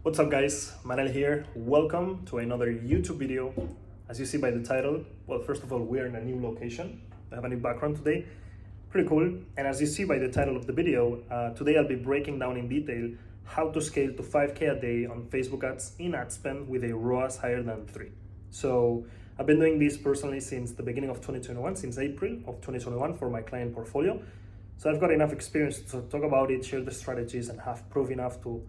What's up guys, Manel here. Welcome to another YouTube video. As you see by the title, well, first of all, we're in a new location. I have a new background today, pretty cool. And as you see by the title of the video, today I'll be breaking down in detail how to scale to 5K a day on Facebook ads in ad spend with a ROAS higher than 3. So I've been doing this personally since the beginning of 2021, since April of 2021 for my client portfolio. So I've got enough experience to talk about it, share the strategies, and have proof enough to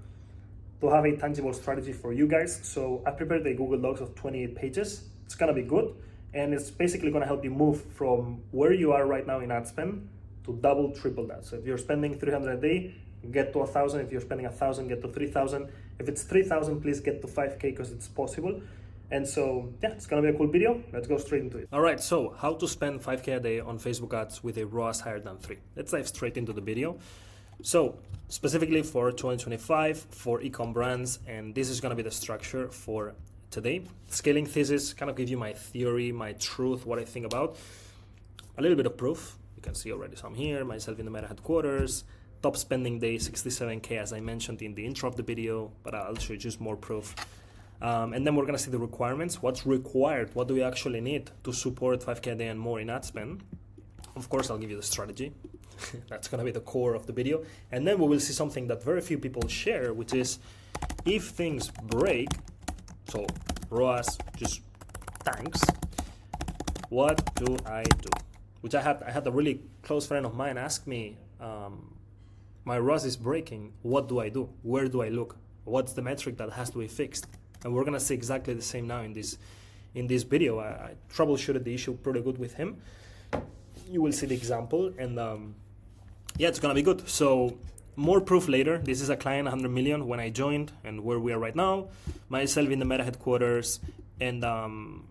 have a tangible strategy for you guys. So I prepared a Google Docs of 28 pages. It's gonna be good. And it's basically gonna help you move from where you are right now in ad spend to double, triple that. So if you're spending 300 a day, get to 1,000. If you're spending 1,000, get to 3,000. If it's 3,000, please get to 5K because it's possible. And so, yeah, it's gonna be a cool video. Let's go straight into it. All right, so how to spend 5K a day on Facebook ads with a ROAS higher than 3. Let's dive straight into the video. So specifically for 2025 for e-com brands, and this is going to be the structure for today. Scaling thesis, kind of give you my theory, my truth, what I think about. A little bit of proof. You can see already some here, myself in the Meta headquarters. Top spending day, 67K, as I mentioned in the intro of the video, but I'll show you just more proof. And then we're going to see the requirements. What's required? What do we actually need to support 5K a day and more in ad spend? Of course, I'll give you the strategy. That's going to be the core of the video. And then we will see something that very few people share, which is if things break, so ROAS just tanks, what do I do? Which I had a really close friend of mine ask me, my ROAS is breaking, what do I do? Where do I look? What's the metric that has to be fixed? And we're going to see exactly the same now in this video. I troubleshooted the issue pretty good with him. You will see the example, and yeah, it's gonna be good. So more proof later. This is a client, 100 million when I joined, and where we are right now. Myself in the Meta headquarters, and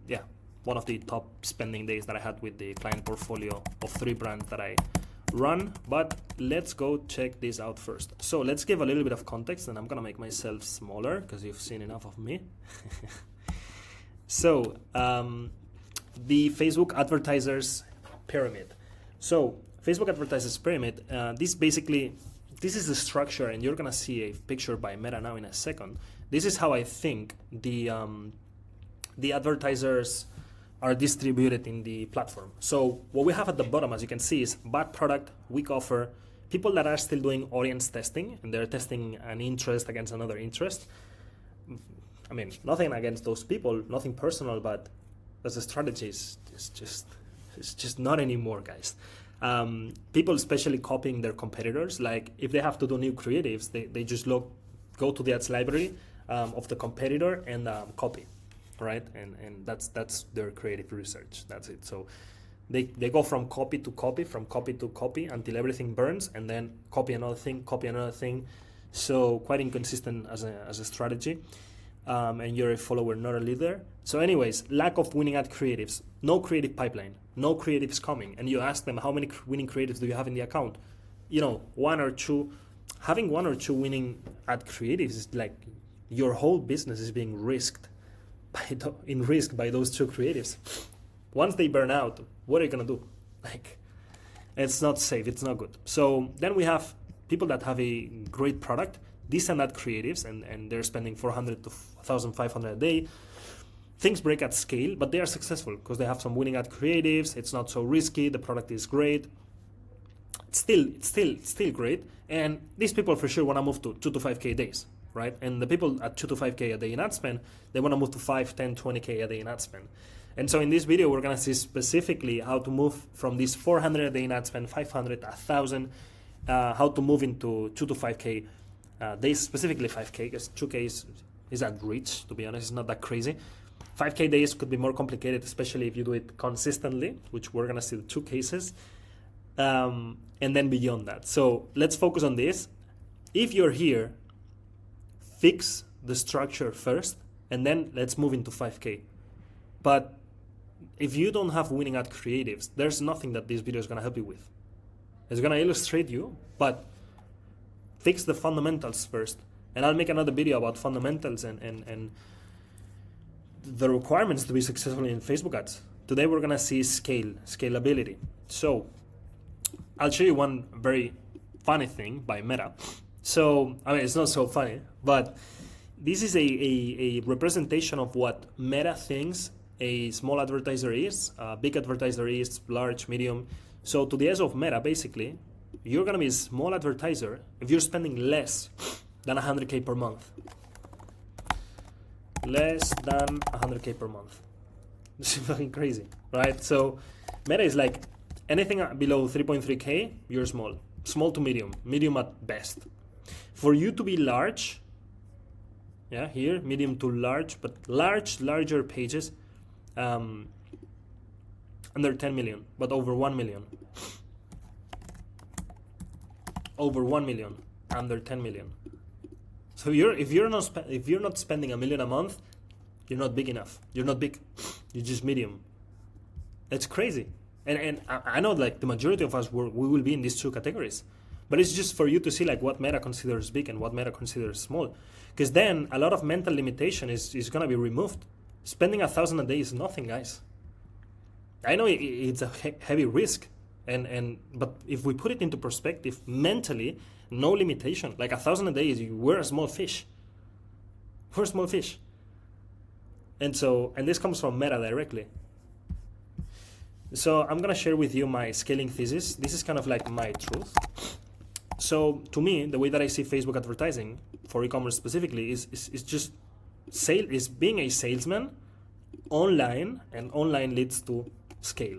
yeah, one of the top spending days that I had with the client portfolio of 3 brands that I run. But let's go check this out first. So let's give a little bit of context, and I'm gonna make myself smaller because you've seen enough of me. So the Facebook advertisers pyramid. So Facebook advertisers pyramid, this is the structure, and you're gonna see a picture by Meta now in a second. This is how I think the advertisers are distributed in the platform. So what we have at the bottom, as you can see, is bad product, weak offer, people that are still doing audience testing, and they're testing an interest against another interest. I mean, nothing against those people, nothing personal, but as a strategy, it's just not anymore, guys. People especially copying their competitors. Like if they have to do new creatives, they just go to the ads library of the competitor and copy, right? And that's their creative research. That's it. So they go from copy to copy, from copy to copy until everything burns, and then copy another thing. So quite inconsistent as a strategy. And you're a follower, not a leader. So anyways, lack of winning ad creatives, no creative pipeline, no creatives coming. And you ask them, how many winning creatives do you have in the account? You know, 1 or 2. Having 1 or 2 winning ad creatives is like your whole business is being risked by those 2 creatives. Once they burn out, what are you gonna do? Like, it's not safe, it's not good. So then we have people that have a great product, decent ad creatives, and they're spending 400 to 1,500 a day. Things break at scale, but they are successful because they have some winning ad creatives. It's not so risky. The product is great. It's still great. And these people for sure want to move to 2 to 5K days, right? And the people at 2 to 5K a day in ad spend, they want to move to 5, 10, 20K a day in ad spend. And so in this video, we're going to see specifically how to move from these 400 a day in ad spend, 500, 1,000, how to move into 2 to 5K days, specifically 5K, because 2K is at reach, to be honest. It's not that crazy. 5K days could be more complicated, especially if you do it consistently, which we're going to see the 2 cases, and then beyond that. So let's focus on this. If you're here, fix the structure first, and then let's move into 5K. But if you don't have winning ad creatives, there's nothing that this video is going to help you with. It's going to illustrate you, but fix the fundamentals first. And I'll make another video about fundamentals and the requirements to be successful in Facebook ads. Today we're gonna see scalability. So I'll show you one very funny thing by Meta. So, I mean, it's not so funny, but this is a representation of what Meta thinks a small advertiser is, a big advertiser is, large, medium. So to the eyes of Meta, basically, you're gonna be a small advertiser if you're spending less than 100K per month. Less than 100K per month. This is fucking crazy, right? So Meta is like, anything below 3.3K, you're small. Small to medium, medium at best. For you to be large, yeah, here, medium to large, but larger pages, under 10 million, but over 1 million. Over 1 million, under 10 million. So if you're not spending $1 million a month, you're not big enough. You're not big. You're just medium. That's crazy. And I know like the majority of us we will be in these two categories, but it's just for you to see like what Meta considers big and what Meta considers small, because then a lot of mental limitation is gonna be removed. Spending $1,000 a day is nothing, guys. I know it's a heavy risk, but if we put it into perspective, mentally, no limitation. Like $1,000 a day is we're a small fish. We're a small fish. And this comes from Meta directly. So I'm gonna share with you my scaling thesis. This is kind of like my truth. So to me, the way that I see Facebook advertising for e-commerce specifically is just being a salesman online, and online leads to scale.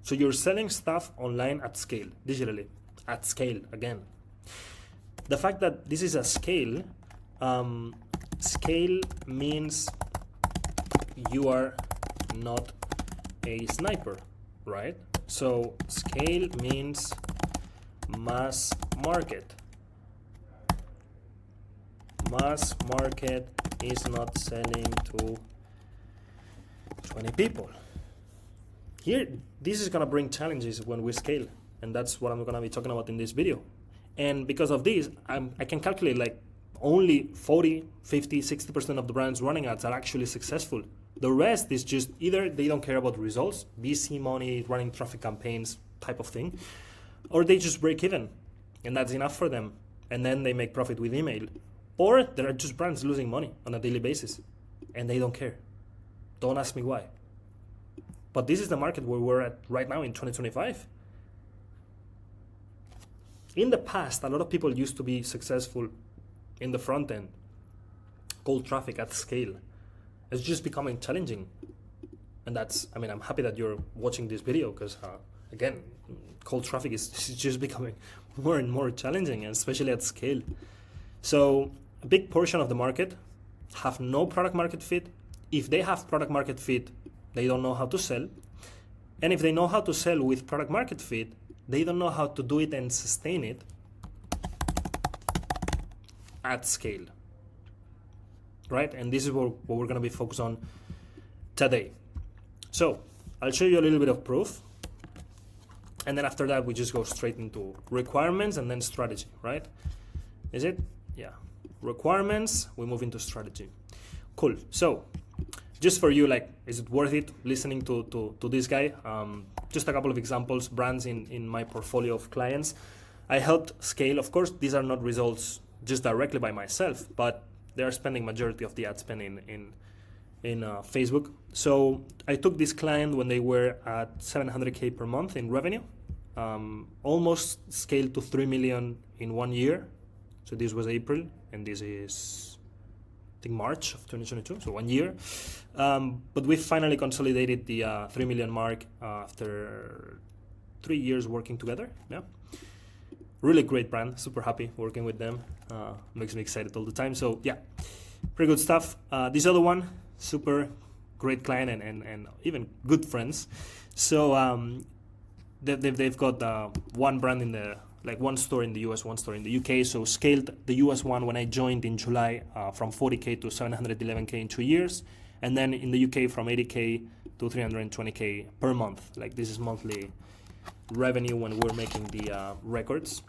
So you're selling stuff online at scale, digitally, at scale again. The fact that this is a scale, scale means you are not a sniper, right? So scale means mass market. Mass market is not selling to 20 people. Here, this is gonna bring challenges when we scale, and that's what I'm gonna be talking about in this video. And because of this, I can calculate like only 40, 50, 60% of the brands running ads are actually successful. The rest is just either they don't care about results, VC money, running traffic campaigns type of thing, or they just break even, and that's enough for them. And then they make profit with email. Or there are just brands losing money on a daily basis, and they don't care. Don't ask me why. But this is the market where we're at right now in 2025. In the past, a lot of people used to be successful in the front end, cold traffic at scale. It's just becoming challenging. And I'm happy that you're watching this video, because again, cold traffic is just becoming more and more challenging, and especially at scale. So a big portion of the market have no product market fit. If they have product market fit, they don't know how to sell. And if they know how to sell with product market fit, they don't know how to do it and sustain it at scale. Right? And this is what we're going to be focused on today. So I'll show you a little bit of proof. And then after that, we just go straight into requirements and then strategy, right? Is it? Yeah. Requirements, we move into strategy. Cool. So just for you, like, is it worth it listening to this guy? Just a couple of examples, brands in my portfolio of clients. I helped scale. Of course, these are not results just directly by myself, but they are spending majority of the ad spend in Facebook. So I took this client when they were at 700K per month in revenue, almost scaled to 3 million in 1 year. So this was April, and this is, I think, March of 2022, so 1 year. But we finally consolidated the 3 million mark after 3 years working together. Yeah. Really great brand, super happy working with them. Makes me excited all the time. So yeah, pretty good stuff. This other one, super great client and even good friends. So they've got one brand in the, like one store in the US, one store in the UK. So scaled the US one when I joined in July from 40K to 711K in 2 years. And then in the UK from 80K to 320K per month. Like this is monthly revenue when we're making the records.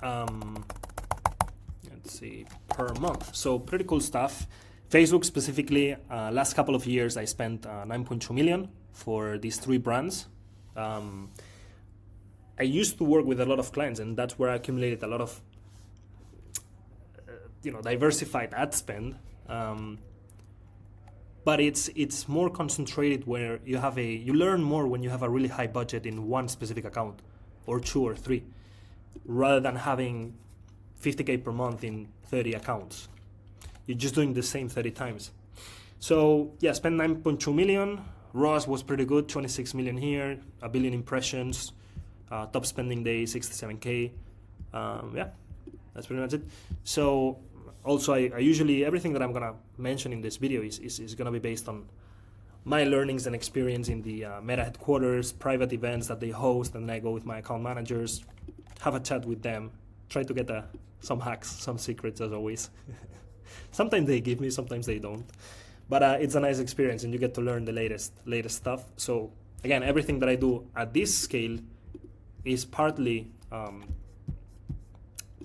Let's see, per month. So pretty cool stuff. Facebook specifically, last couple of years I spent 9.2 million for these 3 brands. I used to work with a lot of clients, and that's where I accumulated a lot of diversified ad spend, but it's more concentrated where you learn more when you have a really high budget in one specific account, or 2 or 3, rather than having 50K per month in 30 accounts. You're just doing the same 30 times. So yeah, spent 9.2 million. ROAS was pretty good, 26 million here, 1 billion impressions, top spending day 67K. Yeah, that's pretty much it. So also I usually, everything that I'm gonna mention in this video is gonna be based on my learnings and experience in the Meta headquarters, private events that they host, and then I go with my account managers, have a chat with them, try to get some hacks, some secrets as always. Sometimes they give me, sometimes they don't. But it's a nice experience, and you get to learn the latest stuff. So again, everything that I do at this scale is partly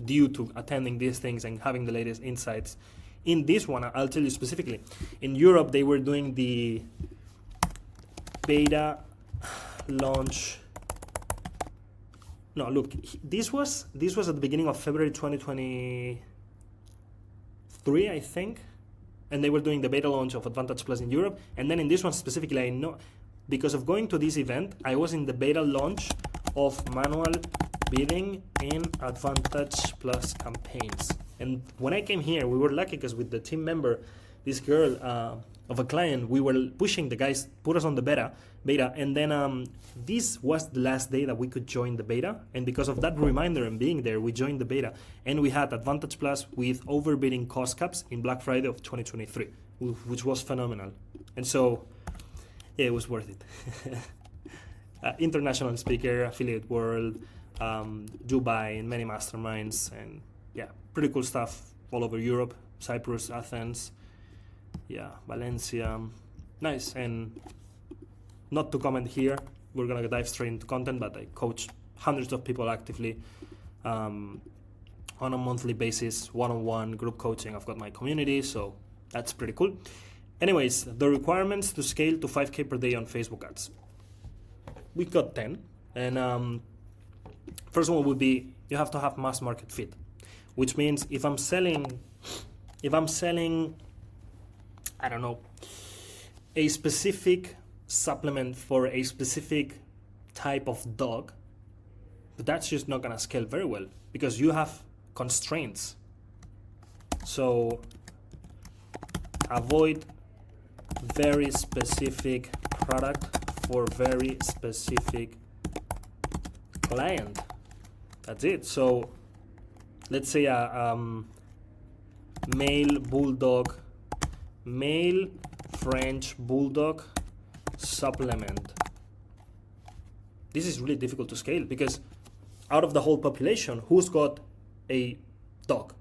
due to attending these things and having the latest insights. In this one, I'll tell you specifically, in Europe, they were doing the beta launch. No, look, this was at the beginning of February 2023, I think. And they were doing the beta launch of Advantage Plus in Europe. And then in this one specifically, I know, because of going to this event, I was in the beta launch of manual bidding in Advantage Plus campaigns. And when I came here, we were lucky because with the team member, this girl of a client, we were pushing the guys, put us on the beta, and then this was the last day that we could join the beta. And because of that reminder and being there, we joined the beta, and we had Advantage Plus with overbidding cost caps in Black Friday of 2023, which was phenomenal. And so, yeah, it was worth it. International speaker, affiliate world, Dubai, and many masterminds, and yeah, pretty cool stuff all over Europe, Cyprus, Athens, yeah, Valencia, nice. And not to comment here, we're gonna dive straight into content, but I coach hundreds of people actively on a monthly basis, one-on-one group coaching. I've got my community, so that's pretty cool. Anyways, the requirements to scale to 5K per day on Facebook ads. We got 10, and first one would be you have to have mass market fit, which means if I'm selling, I don't know, a specific supplement for a specific type of dog, but that's just not gonna scale very well because you have constraints. So avoid very specific product for very specific client. That's it. So let's say a male French bulldog supplement. This is really difficult to scale because out of the whole population, who's got a dog?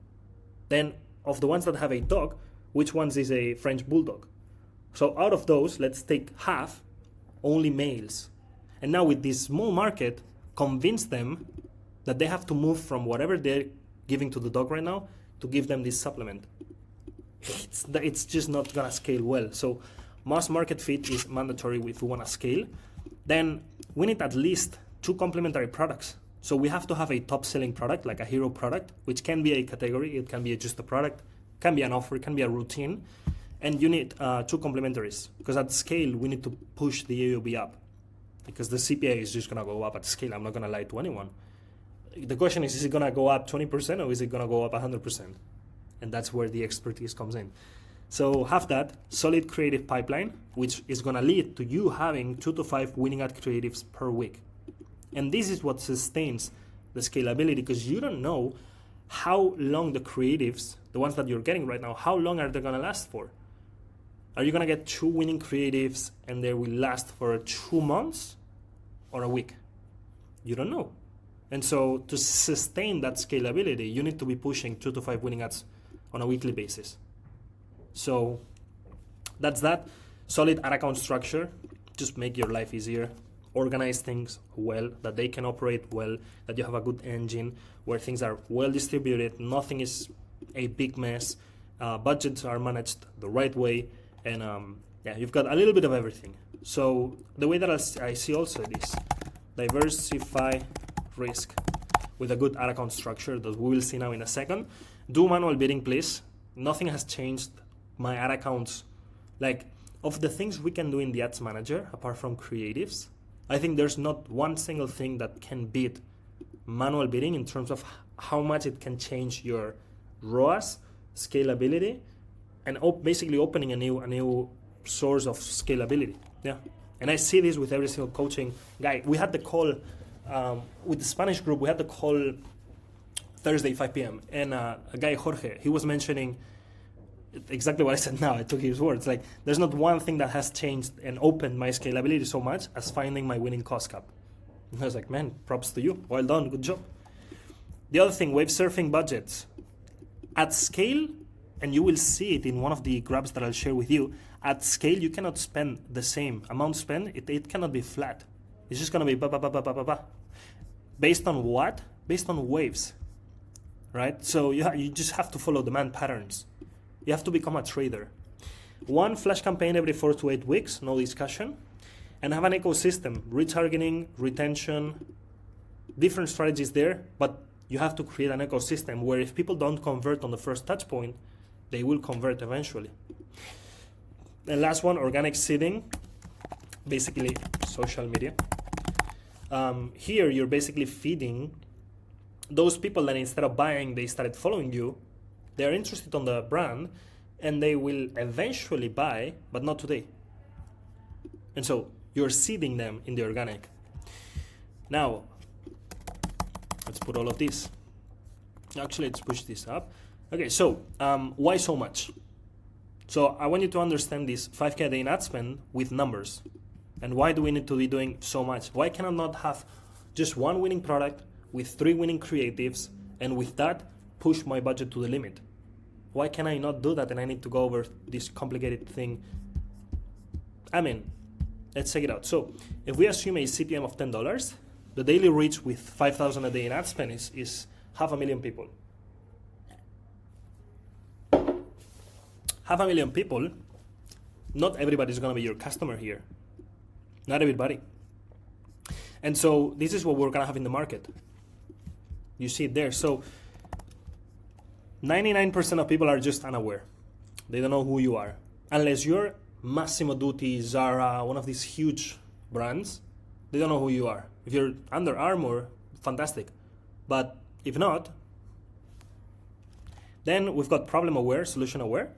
Then of the ones that have a dog, which ones is a French bulldog? So out of those, let's take half, only males. And now with this small market, convince them that they have to move from whatever they're giving to the dog right now to give them this supplement. It's just not gonna scale well. So mass market fit is mandatory if we wanna scale. Then we need at least 2 complementary products. So we have to have a top selling product, like a hero product, which can be a category, it can be just a product, can be an offer, it can be a routine. And you need 2 complementaries, because at scale, we need to push the AOV up, because the CPA is just gonna go up at scale. I'm not gonna lie to anyone. The question is it gonna go up 20% or is it gonna go up 100%? And that's where the expertise comes in. So have that solid creative pipeline, which is gonna lead to you having 2 to 5 winning ad creatives per week. And this is what sustains the scalability, because you don't know how long the creatives, the ones that you're getting right now, how long are they gonna last for? Are you gonna get 2 winning creatives and they will last for 2 months or a week? You don't know. And so to sustain that scalability, you need to be pushing 2 to 5 winning ads on a weekly basis. So that's that. Solid ad account structure, just make your life easier. Organize things well, that they can operate well, that you have a good engine where things are well distributed, nothing is a big mess, budgets are managed the right way, and yeah, you've got a little bit of everything. So the way that I see also this, diversify risk with a good ad account structure that we will see now in a second. Do manual bidding, please. Nothing has changed. My ad accounts, like, of the things we can do in the ads manager, apart from creatives, I think there's not one single thing that can beat manual bidding in terms of how much it can change your ROAS, scalability, and basically opening a new source of scalability. Yeah, and I see this with every single coaching guy. We had the call with the Spanish group. We had the call Thursday 5 p.m. and a guy, Jorge, he was mentioning exactly what I said now. I took his words. Like, there's not one thing that has changed and opened my scalability so much as finding my winning cost cap. And I was like, man, props to you. Well done, good job. The other thing, wave surfing budgets. At scale, and you will see it in one of the graphs that I'll share with you, at scale, you cannot spend the same amount spent. It cannot be flat. It's just going to be ba, ba, ba, ba, ba, ba, ba. Based on what? Based on waves, right? So you just have to follow demand patterns. You have to become a trader. One flash campaign every 4 to 8 weeks, no discussion. And have an ecosystem, retargeting, retention, different strategies there, but you have to create an ecosystem where if people don't convert on the first touch point, they will convert eventually. And last one, organic seeding, basically social media. Here you're basically feeding those people that instead of buying, they started following you. They're interested on the brand and they will eventually buy, but not today. And so you're seeding them in the organic. Now, let's put all of this. Actually, let's push this up. Okay, so why so much? So I want you to understand this 5K a day in ad spend with numbers. And why do we need to be doing so much? Why can I not have just one winning product with 3 winning creatives and with that push my budget to the limit? Why can I not do that and I need to go over this complicated thing? I mean, let's check it out. So if we assume a CPM of $10, the daily reach with 5,000 a day in ad spend is 500,000 people. 500,000 people, not everybody's gonna be your customer here. Not everybody. And so this is what we're gonna have in the market. You see it there. So 99% of people are just unaware. They don't know who you are. Unless you're Massimo Dutti, Zara, one of these huge brands, they don't know who you are. If you're Under Armour, fantastic. But if not, then we've got problem aware, solution aware.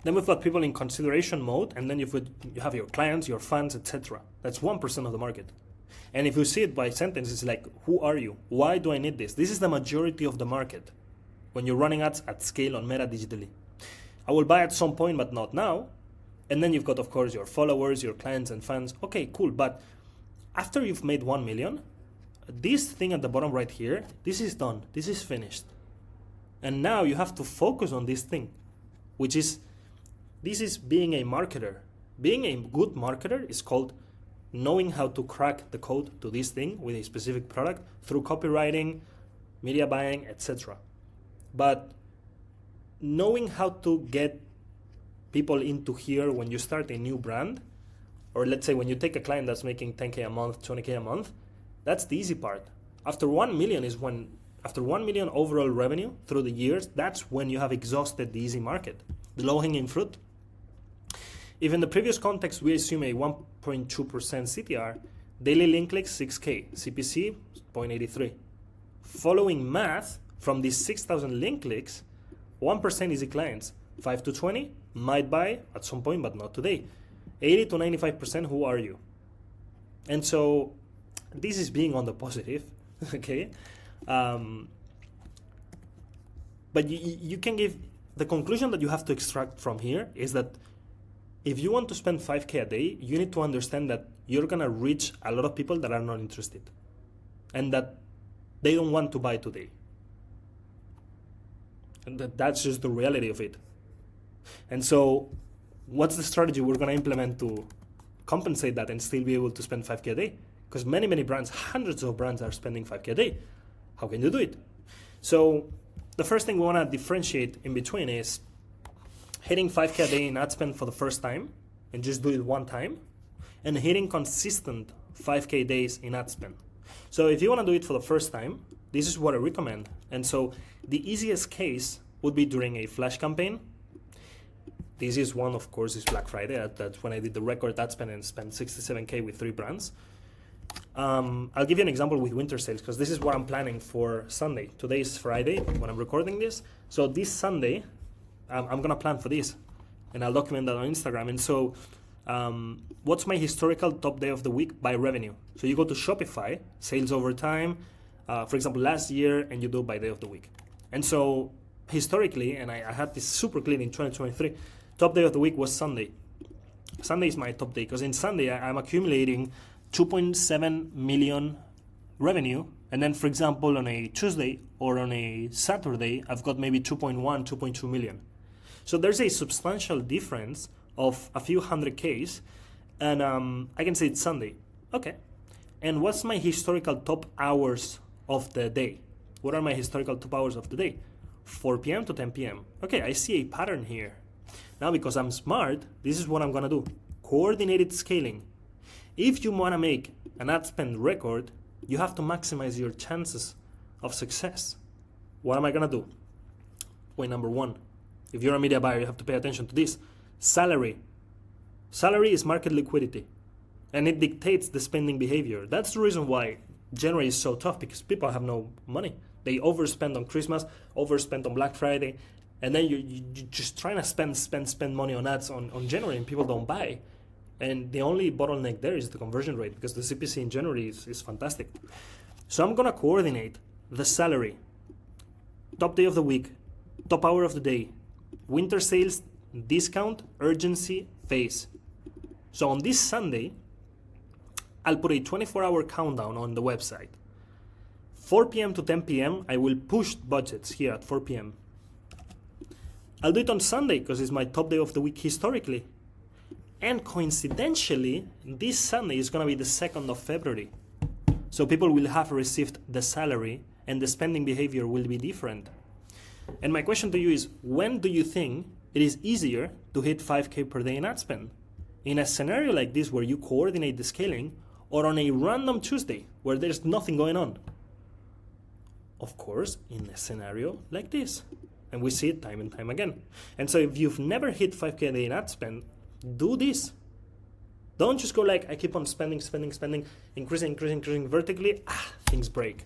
Then we've got people in consideration mode, and then you have your clients, your fans, etc. That's 1% of the market. And if you see it by sentence, it's like, who are you? Why do I need this? This is the majority of the market when you're running ads at scale on Meta digitally. I will buy at some point, but not now. And then you've got, of course, your followers, your clients and fans. Okay, cool. But after you've made 1 million, this thing at the bottom right here, this is done. This is finished. And now you have to focus on this thing, which is, this is being a marketer. Being a good marketer is called knowing how to crack the code to this thing with a specific product through copywriting, media buying, etc. But knowing how to get people into here when you start a new brand, or let's say when you take a client that's making 10K a month, 20K a month, that's the easy part. After 1 million after 1 million overall revenue through the years, that's when you have exhausted the easy market, the low-hanging fruit. If in the previous context we assume a 1.2% CTR, daily link clicks 6K, CPC 0.83. Following math from these 6,000 link clicks, 1% easy clients, 5 to 20 might buy at some point, but not today. 80 to 95%, who are you? And so this is being on the positive, okay? But you can give, the conclusion that you have to extract from here is that if you want to spend 5K a day, you need to understand that you're gonna reach a lot of people that are not interested and that they don't want to buy today. And that's just the reality of it. And so what's the strategy we're gonna implement to compensate that and still be able to spend 5K a day? Because many brands, hundreds of brands are spending 5K a day. How can you do it? So the first thing we wanna differentiate in between is hitting 5K a day in ad spend for the first time and just do it one time, and hitting consistent 5K days in ad spend. So if you want to do it for the first time, this is what I recommend. And so the easiest case would be during a flash campaign. The easiest one, of course, is Black Friday. That's when I did the record ad spend and spent 67K with 3 brands. I'll give you an example with winter sales, because this is what I'm planning for Sunday. Today is Friday when I'm recording this. So this Sunday, I'm gonna plan for this, and I'll document that on Instagram. And so what's my historical top day of the week by revenue? So you go to Shopify, sales over time, for example, last year, and you do by day of the week. And so historically, and I had this super clean in 2023, top day of the week was Sunday. Sunday is my top day, because in Sunday I'm accumulating 2.7 million revenue, and then, for example, on a Tuesday or on a Saturday, I've got maybe 2.1, 2.2 million. So there's a substantial difference of a few hundred Ks, and I can say it's Sunday. Okay. And what's my historical top hours of the day? What are my historical top hours of the day? 4 p.m. to 10 p.m. Okay, I see a pattern here. Now, because I'm smart, this is what I'm gonna do. Coordinated scaling. If you wanna make an ad spend record, you have to maximize your chances of success. What am I gonna do? Point number 1. If you're a media buyer, you have to pay attention to this. Salary. Salary is market liquidity, and it dictates the spending behavior. That's the reason why January is so tough, because people have no money. They overspend on Christmas, overspend on Black Friday, and then you're just trying to spend money on ads on January, and people don't buy. And the only bottleneck there is the conversion rate, because the CPC in January is fantastic. So I'm gonna coordinate the salary, top day of the week, top hour of the day, winter sales, discount, urgency, phase. So on this Sunday, I'll put a 24-hour countdown on the website. 4 p.m. to 10 p.m., I will push budgets here at 4 p.m. I'll do it on Sunday, because it's my top day of the week historically. And coincidentally, this Sunday is going to be the 2nd of February. So people will have received the salary, and the spending behavior will be different. And my question to you is, when do you think it is easier to hit 5K per day in ad spend? In a scenario like this, where you coordinate the scaling, or on a random Tuesday where there's nothing going on? Of course, in a scenario like this. And we see it time and time again. And so if you've never hit 5K a day in ad spend, do this. Don't just go like, I keep on spending, increasing vertically. Things break.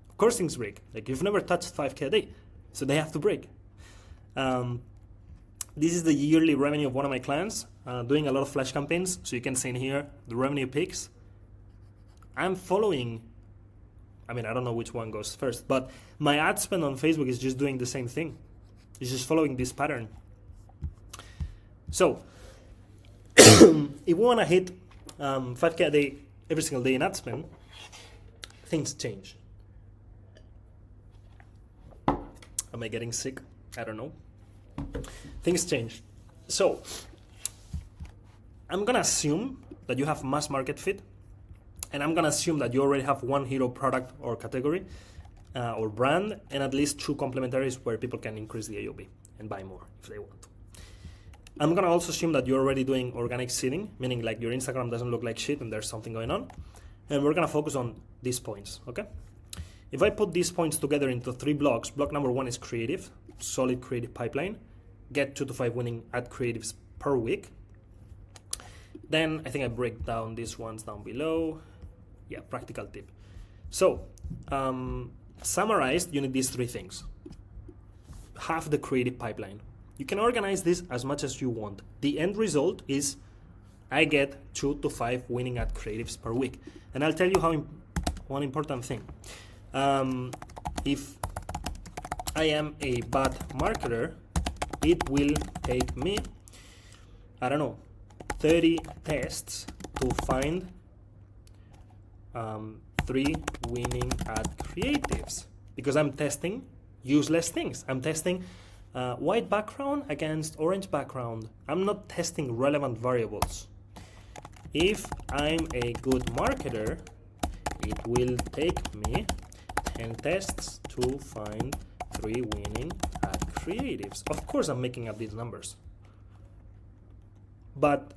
Of course things break. Like, you've never touched 5K a day, so they have to break. This is the yearly revenue of one of my clients, doing a lot of flash campaigns. So you can see in here the revenue peaks. I'm following, I don't know which one goes first, but my ad spend on Facebook is just doing the same thing. It's just following this pattern. So if we want to hit 5K a day every single day in ad spend, things change. Am I getting sick? I don't know. Things change. So I'm gonna assume that you have mass market fit, and I'm gonna assume that you already have one hero product or category or brand, and at least 2 complementaries where people can increase the AOV and buy more if they want to. I'm gonna also assume that you're already doing organic seeding, meaning like your Instagram doesn't look like shit and there's something going on. And we're gonna focus on these points, okay? If I put these points together into 3 blocks, block number 1 is creative, solid creative pipeline, get 2 to 5 winning ad creatives per week. Then I think I break down these ones down below. Yeah, practical tip. So, summarized, you need these 3 things. Have the creative pipeline. You can organize this as much as you want. The end result is I get 2 to 5 winning ad creatives per week. And I'll tell you one important thing. If I am a bad marketer, it will take me, 30 tests to find 3 winning ad creatives, because I'm testing useless things. I'm testing white background against orange background. I'm not testing relevant variables. If I'm a good marketer, it will take me 10 tests to find 3 winning ad creatives. Of course, I'm making up these numbers, but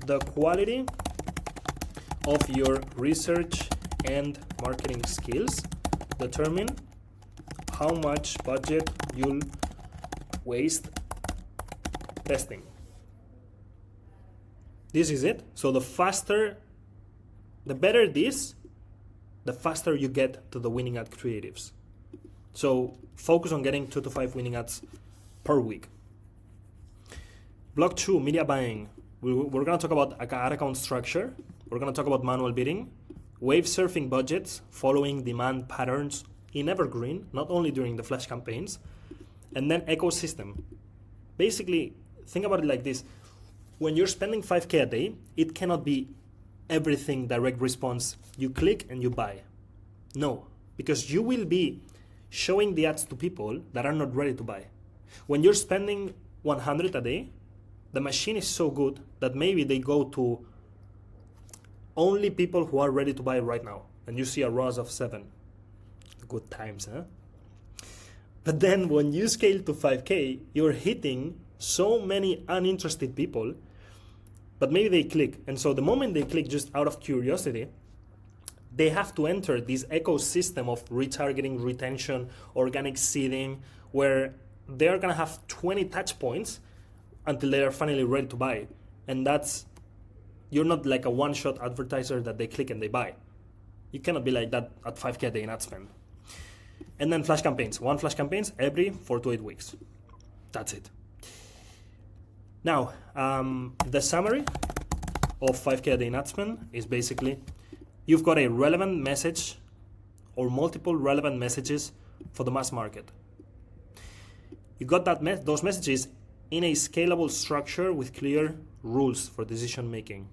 the quality of your research and marketing skills determine how much budget you'll waste testing. This is it. So the better this, the faster you get to the winning ad creatives. So focus on getting 2 to 5 winning ads per week. Block 2, media buying. We're going to talk about ad account structure. We're going to talk about manual bidding, wave surfing budgets, following demand patterns in evergreen, not only during the flash campaigns, and then ecosystem. Basically, think about it like this. When you're spending 5K a day, it cannot be everything direct response. You click and you buy. No, because you will be showing the ads to people that are not ready to buy. When you're spending 100 a day, the machine is so good that maybe they go to only people who are ready to buy right now. And you see a ROAS of 7. Good times, huh? But then when you scale to 5K, you're hitting so many uninterested people, but maybe they click. And so the moment they click just out of curiosity, they have to enter this ecosystem of retargeting, retention, organic seeding, where they're gonna have 20 touch points until they are finally ready to buy. And you're not like a one-shot advertiser that they click and they buy. You cannot be like that at 5K a day in ad spend. And then flash campaigns. 1 flash campaigns every 4 to 8 weeks. That's it. Now, the summary of 5K a day in ad spend is basically, you've got a relevant message or multiple relevant messages for the mass market. You got those messages in a scalable structure with clear rules for decision making,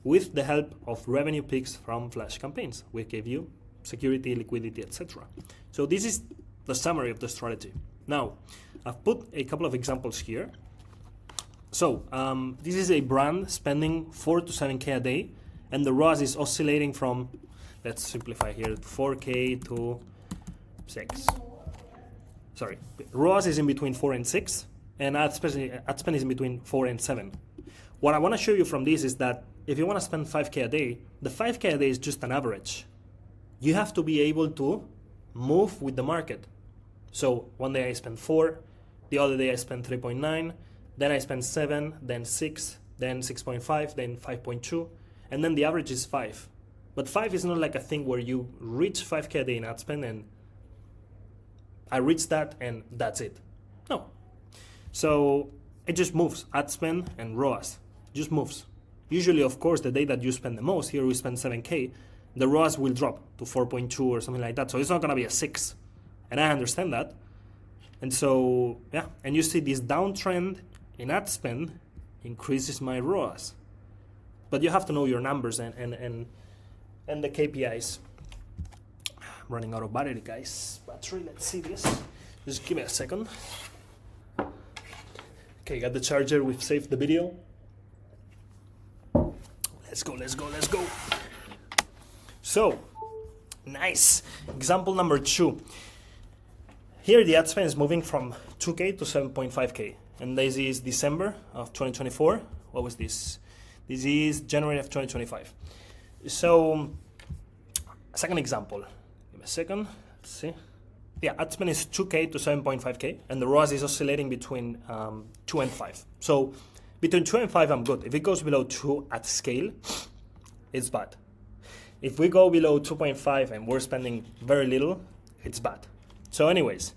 with the help of revenue picks from flash campaigns. We gave you security, liquidity, etc. So this is the summary of the strategy. Now, I've put a couple of examples here. So this is a brand spending 4 to 7K a day, and the ROAS is oscillating from, let's simplify here, 4K to 6. Sorry, ROAS is in between 4 and 6, and ad spend is in between 4 and 7. What I want to show you from this is that if you want to spend 5K a day, the 5K a day is just an average. You have to be able to move with the market. So one day I spend 4, the other day I spend 3.9, then I spend 7, then 6, then 6.5, then 5.2, and then the average is 5. But 5 is not like a thing where you reach 5K a day in ad spend and I reach that and that's it. No. So it just moves. Ad spend and ROAS just moves. Usually, of course, the day that you spend the most, here we spend 7K, the ROAS will drop to 4.2 or something like that. So it's not going to be a 6. And I understand that. And so, yeah, and you see this downtrend in ad spend increases my ROAS. But you have to know your numbers and the KPIs. I'm running out of battery, guys. Battery, let's see this. Just give me a second. Okay, got the charger. We've saved the video. Let's go, let's go, let's go. So, nice. Example number 2. Here the ad spend is moving from 2K to 7.5K. And this is December of 2024. What was this? This is January of 2025. So, second example. Give me a second. Let's see. Yeah, ad spend is 2K to 7.5K, and the ROAS is oscillating between 2 and 5. So, between 2 and 5, I'm good. If it goes below 2 at scale, it's bad. If we go below 2.5 and we're spending very little, it's bad. So anyways,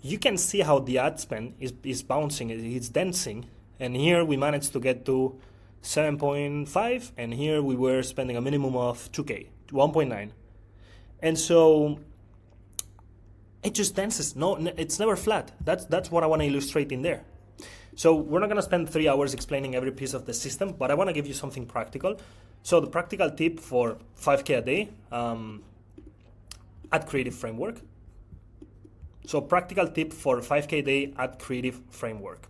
you can see how the ad spend is bouncing, it's dancing, and here we managed to get to 7.5, and here we were spending a minimum of 2K, 1.9. And so it just dances. No, it's never flat. That's what I want to illustrate in there. So we're not going to spend 3 hours explaining every piece of the system, but I want to give you something practical. So the practical tip for 5K a day, ad creative framework. So practical tip for 5K a day ad creative framework.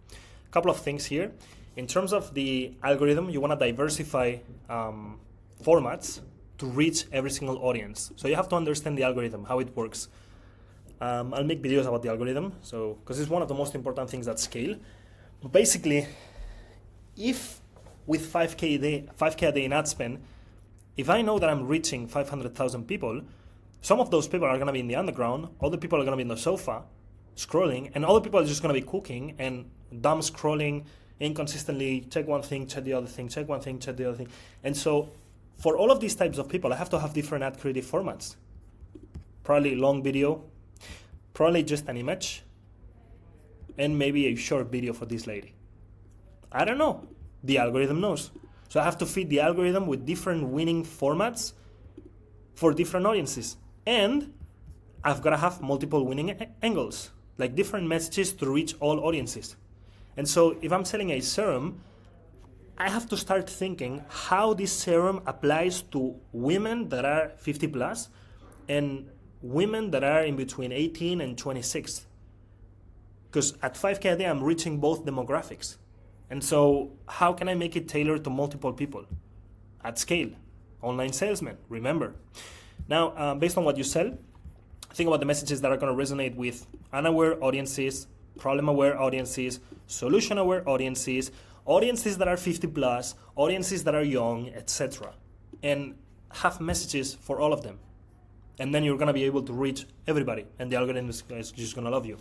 A couple of things here. In terms of the algorithm, you want to diversify formats to reach every single audience. So you have to understand the algorithm, how it works. I'll make videos about the algorithm, so because it's one of the most important things at scale. But basically, if with 5K a day in ad spend, if I know that I'm reaching 500,000 people, some of those people are going to be in the underground, other people are going to be in the sofa scrolling, and other people are just going to be cooking and dumb scrolling inconsistently, check one thing, check the other thing, check one thing, check the other thing. And so for all of these types of people, I have to have different ad creative formats. Probably long video, probably just an image, and maybe a short video for this lady. I don't know. The algorithm knows. So I have to feed the algorithm with different winning formats for different audiences. And I've got to have multiple winning angles, like different messages to reach all audiences. And so if I'm selling a serum, I have to start thinking how this serum applies to women that are 50 plus and women that are in between 18 and 26. Because at 5K a day, I'm reaching both demographics. And so how can I make it tailored to multiple people at scale? Online salesman, remember. Now, based on what you sell, think about the messages that are going to resonate with unaware audiences, problem-aware audiences, solution-aware audiences, audiences that are 50 plus, audiences that are young, etc. And have messages for all of them. And then you're going to be able to reach everybody, and the algorithm is just going to love you.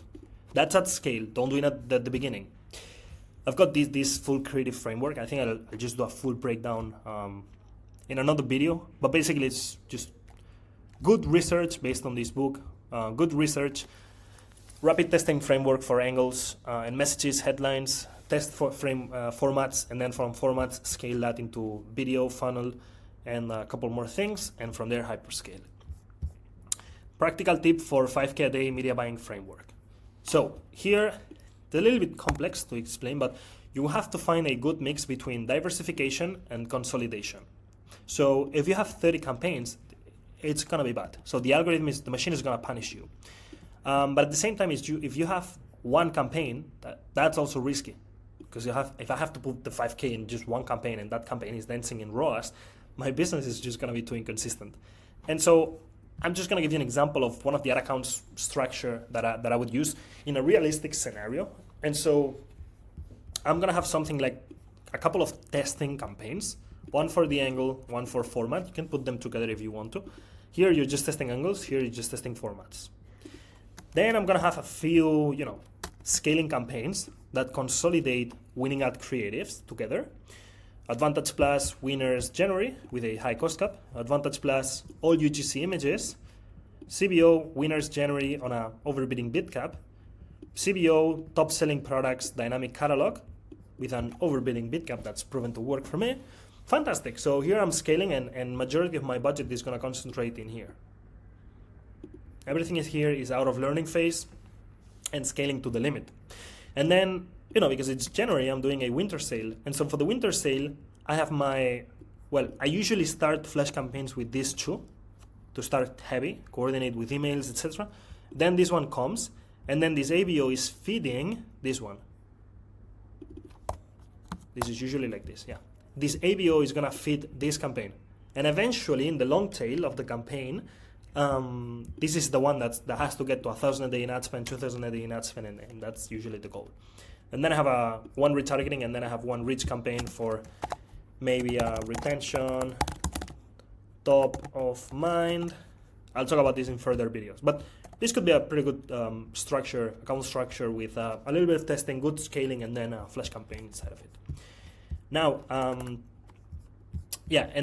That's at scale. Don't do it at the beginning. I've got this full creative framework. I think I'll just do a full breakdown in another video. But basically, it's just good research based on this book, good research, rapid testing framework for angles and messages, headlines, test for formats, and then from formats, scale that into video, funnel, and a couple more things, and from there, hyperscale. Practical tip for 5K a day media buying framework. So here, it's a little bit complex to explain, but you have to find a good mix between diversification and consolidation. So if you have 30 campaigns, it's going to be bad. So the machine is going to punish you. But at the same time, if you have one campaign, that's also risky. Because if I have to put the 5K in just one campaign and that campaign is dancing in ROAS, my business is just going to be too inconsistent. And so I'm just going to give you an example of one of the ad accounts structure that I would use in a realistic scenario. And so I'm going to have something like a couple of testing campaigns, one for the angle, one for format. You can put them together if you want to. Here you're just testing angles, here you're just testing formats. Then I'm going to have a few, scaling campaigns that consolidate winning ad creatives together. Advantage Plus winners January with a high cost cap. Advantage Plus all UGC images. CBO winners January on a overbidding bid cap. CBO top selling products dynamic catalog with an overbidding bid cap that's proven to work for me. Fantastic. So here I'm scaling and majority of my budget is going to concentrate in here. Everything is out of learning phase and scaling to the limit. And then, because it's January, I'm doing a winter sale. And so for the winter sale, I have I usually start flash campaigns with these two to start heavy, coordinate with emails, etc. Then this one comes, and then this ABO is feeding this one. This is usually like this, yeah. This ABO is gonna feed this campaign. And eventually, in the long tail of the campaign, this is the one that has to get to 1,000 a day in ad spend, 2,000 a day in ad spend, and that's usually the goal. And then I have one retargeting, and then I have one reach campaign for maybe retention, top of mind. I'll talk about this in further videos. But this could be a pretty good account structure with a little bit of testing, good scaling, and then a flash campaign inside of it. Now, and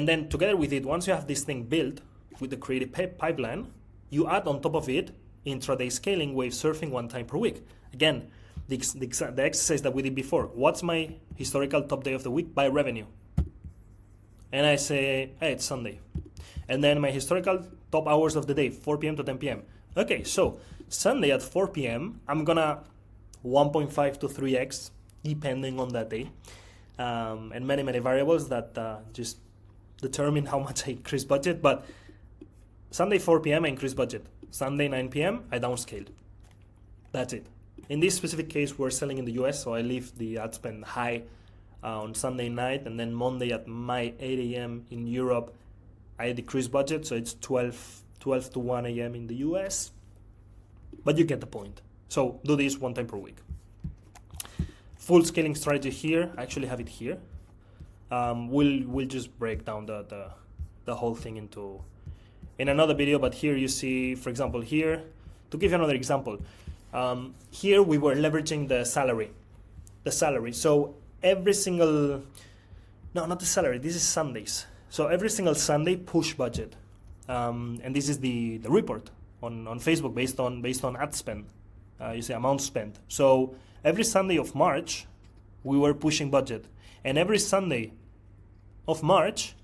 then together with it, once you have this thing built with the creative pipeline, you add on top of it intraday scaling, wave surfing 1 time per week. Again, the exercise that we did before. What's my historical top day of the week by revenue? And I say, hey, it's Sunday. And then my historical top hours of the day, 4 p.m. to 10 p.m. Okay, so Sunday at 4 p.m., I'm gonna 1.5 to 3x, depending on that day. And many, many variables that just determine how much I increase budget. But Sunday 4 p.m. I increase budget. Sunday 9 p.m. I downscaled. That's it. In this specific case, we're selling in the US, so I leave the ad spend high on Sunday night, and then Monday at my 8 a.m. in Europe, I decrease budget, so it's 12 to 1 a.m. in the US. But you get the point. So do this 1 time per week. Full scaling strategy here. I actually have it here. We'll just break down the whole thing into in another video, but here you see, for example, here, to give you another example, here we were leveraging the salary. So every single, no, not the salary, this is Sundays. So every single Sunday push budget. And this is the report on Facebook based on ad spend. You say amount spent. So every Sunday of March, we were pushing budget. And every Sunday of March,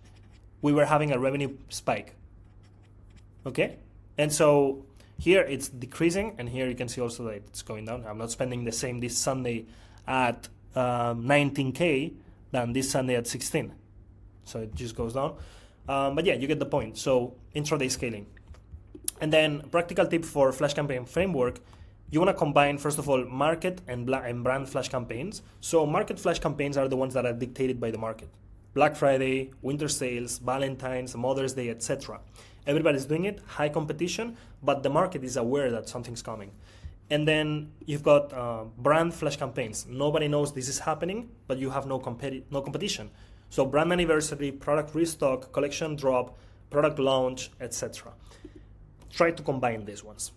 we were having a revenue spike. Okay? And so here it's decreasing, and here you can see also that it's going down. I'm not spending the same this Sunday at 19K than this Sunday at 16. So it just goes down. But yeah, you get the point. So intraday scaling. And then practical tip for Flash Campaign Framework, you want to combine, first of all, market and brand Flash campaigns. So market Flash campaigns are the ones that are dictated by the market. Black Friday, winter sales, Valentine's, Mother's Day, etc. Everybody's doing it, high competition, but the market is aware that something's coming. And then you've got brand Flash campaigns. Nobody knows this is happening, but you have no competition. So brand anniversary, product restock, collection drop, product launch, etc. Try to combine these ones.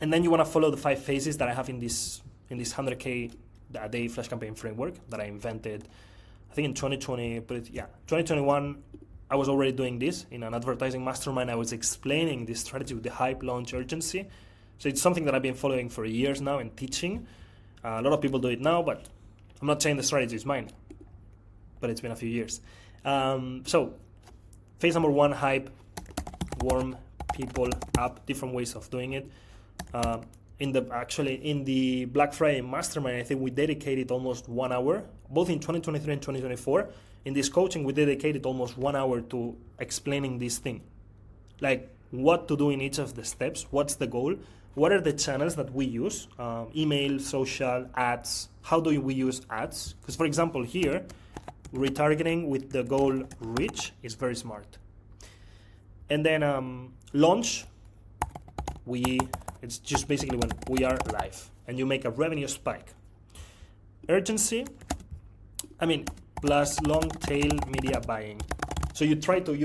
And then you want to follow the 5 phases that I have in this 100K a day Flash campaign framework that I invented, I think in 2020, but yeah, 2021, I was already doing this in an advertising mastermind. I was explaining this strategy with the hype, launch, urgency. So it's something that I've been following for years now and teaching. A lot of people do it now, but I'm not saying the strategy is mine, but it's been a few years. So phase number 1, hype, warm people up, different ways of doing it. In the Black Friday Mastermind, I think we dedicated almost 1 hour, both in 2023 and 2024. In this coaching, we dedicated almost 1 hour to explaining this thing. Like what to do in each of the steps, what's the goal, what are the channels that we use, email, social, ads, how do we use ads? Because for example here, retargeting with the goal reach is very smart. And then launch, it's just basically when we are live and you make a revenue spike. Urgency, plus long tail media buying. So you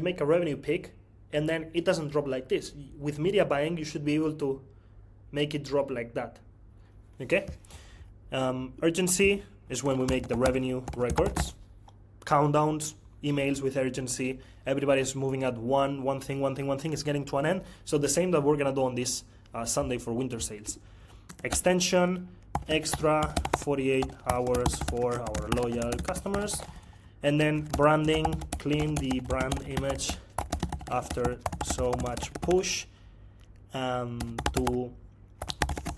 make a revenue peak and then it doesn't drop like this. With media buying, you should be able to make it drop like that. Okay? Urgency is when we make the revenue records. Countdowns, emails with urgency. Everybody's moving at one thing is getting to an end. So the same that we're gonna do on this Sunday for winter sales. Extension, extra 48 hours for our loyal customers. And then branding, clean the brand image after so much push to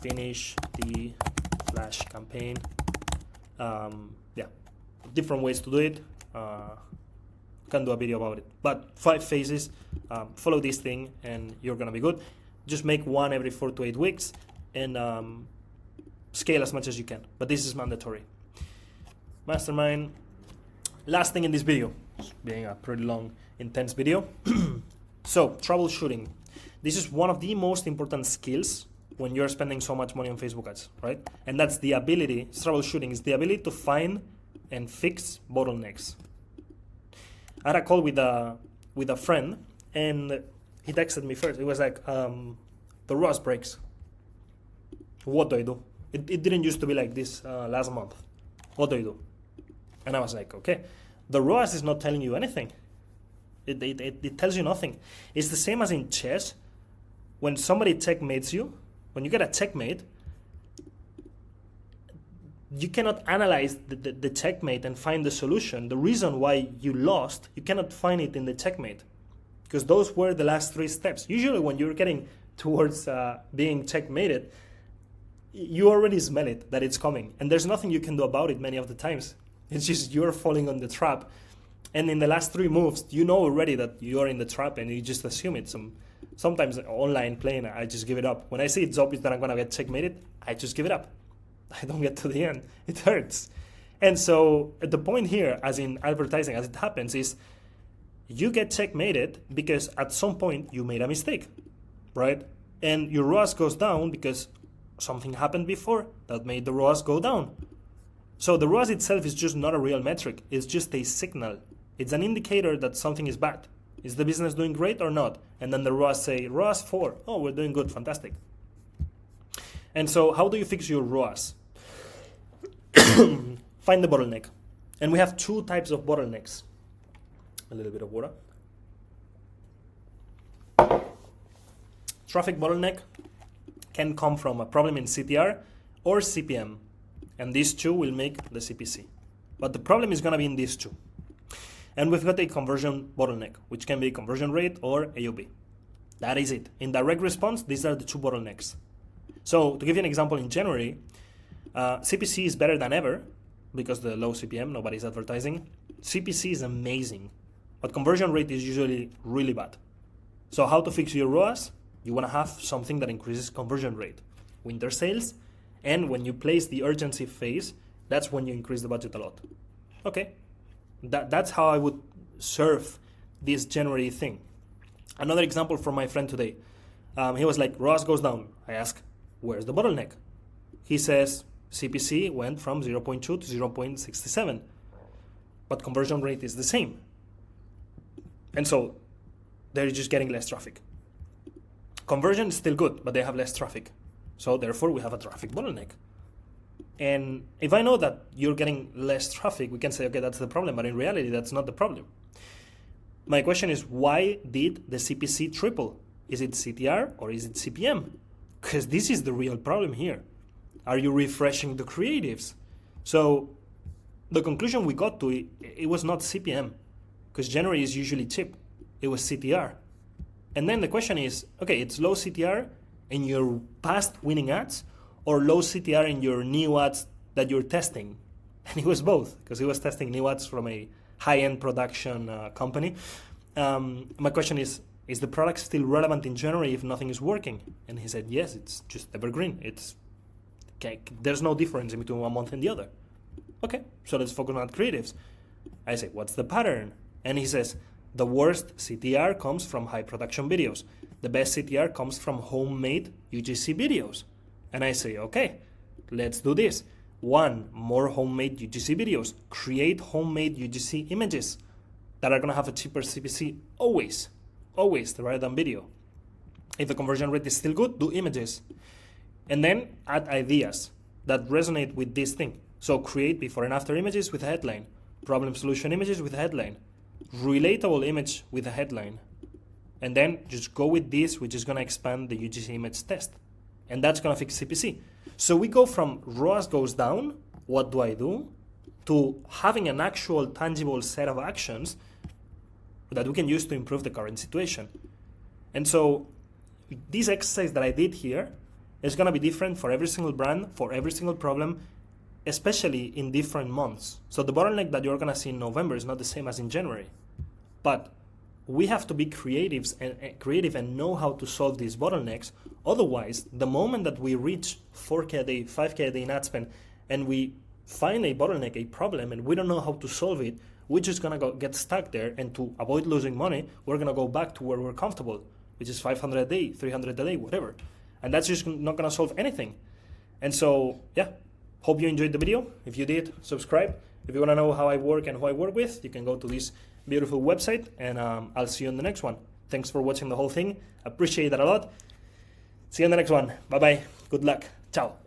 finish the Flash campaign. Different ways to do it. Can do a video about it. But 5 phases, follow this thing and you're gonna be good. Just make one every 4 to 8 weeks and scale as much as you can. But this is mandatory. Mastermind. Last thing in this video, being a pretty long, intense video. So, troubleshooting. This is one of the most important skills when you're spending so much money on Facebook ads, right? And that's the ability, troubleshooting is the ability to find and fix bottlenecks. I had a call with a friend and he texted me first. It was like, the ROAS breaks. What do I do? It didn't used to be like this last month. What do I do? And I was like, okay, the ROAS is not telling you anything. It tells you nothing. It's the same as in chess. When somebody checkmates you, when you get a checkmate, you cannot analyze the checkmate and find the solution. The reason why you lost, you cannot find it in the checkmate. Because those were the last 3 steps. Usually when you're getting towards being checkmated, you already smell it, that it's coming. And there's nothing you can do about it many of the times. It's just you're falling on the trap. And in the last 3 moves, you know already that you're in the trap and you just assume it. Sometimes online playing, I just give it up. When I see it's obvious that I'm going to get checkmated, I just give it up. I don't get to the end. It hurts. And so the point here, as in advertising, as it happens, is you get checkmated because at some point you made a mistake, right? And your ROAS goes down because something happened before that made the ROAS go down. So the ROAS itself is just not a real metric. It's just a signal. It's an indicator that something is bad. Is the business doing great or not? And then the ROAS say, ROAS 4. Oh, we're doing good, fantastic. And so how do you fix your ROAS? Find the bottleneck. And we have two types of bottlenecks. A little bit of water. Traffic bottleneck can come from a problem in CTR or CPM. And these two will make the CPC. But the problem is going to be in these two. And we've got a conversion bottleneck, which can be conversion rate or AOV. That is it. In direct response, these are the two bottlenecks. So to give you an example, in January, CPC is better than ever because the low CPM, nobody's advertising. CPC is amazing, but conversion rate is usually really bad. So how to fix your ROAS? You want to have something that increases conversion rate. Winter sales, and when you place the urgency phase, that's when you increase the budget a lot. Okay, that's how I would serve this January thing. Another example from my friend today. He was like, ROAS goes down. I ask, where's the bottleneck? He says, CPC went from 0.2 to 0.67, but conversion rate is the same. And so they're just getting less traffic. Conversion is still good, but they have less traffic. So therefore we have a traffic bottleneck. And if I know that you're getting less traffic, we can say, okay, that's the problem, but in reality, that's not the problem. My question is, why did the CPC triple? Is it CTR or is it CPM? Because this is the real problem here. Are you refreshing the creatives? So the conclusion we got to, it was not CPM, because January is usually cheap. It was CTR. And then the question is, okay, it's low CTR in your past winning ads or low CTR in your new ads that you're testing? And it was both, because he was testing new ads from a high-end production company. My question is the product still relevant in January if nothing is working? And he said, yes, it's just evergreen. It's okay. There's no difference in between one month and the other. Okay, so let's focus on creatives. I say, what's the pattern? And he says, the worst CTR comes from high production videos. The best CTR comes from homemade UGC videos. And I say, okay, let's do this. 1, more homemade UGC videos. Create homemade UGC images that are going to have a cheaper CPC always rather than video. If the conversion rate is still good, do images. And then add ideas that resonate with this thing. So create before and after images with a headline. Problem solution images with a headline. Relatable image with a headline. And then just go with this, which is going to expand the UGC image test. And that's going to fix CPC. So we go from ROAS goes down, what do I do, to having an actual tangible set of actions that we can use to improve the current situation. And so this exercise that I did here is going to be different for every single brand, for every single problem, especially in different months. So the bottleneck that you're going to see in November is not the same as in January. But we have to be creative and know how to solve these bottlenecks. Otherwise, the moment that we reach 4K a day, 5K a day in ad spend, and we find a bottleneck, a problem, and we don't know how to solve it, we're just going to get stuck there. And to avoid losing money, we're going to go back to where we're comfortable, which is 500 a day, 300 a day, whatever. And that's just not going to solve anything. And so, yeah, hope you enjoyed the video. If you did, subscribe. If you want to know how I work and who I work with, you can go to this beautiful website, and I'll see you in the next one. Thanks for watching the whole thing. Appreciate that a lot. See you in the next one. Bye-bye. Good luck. Ciao.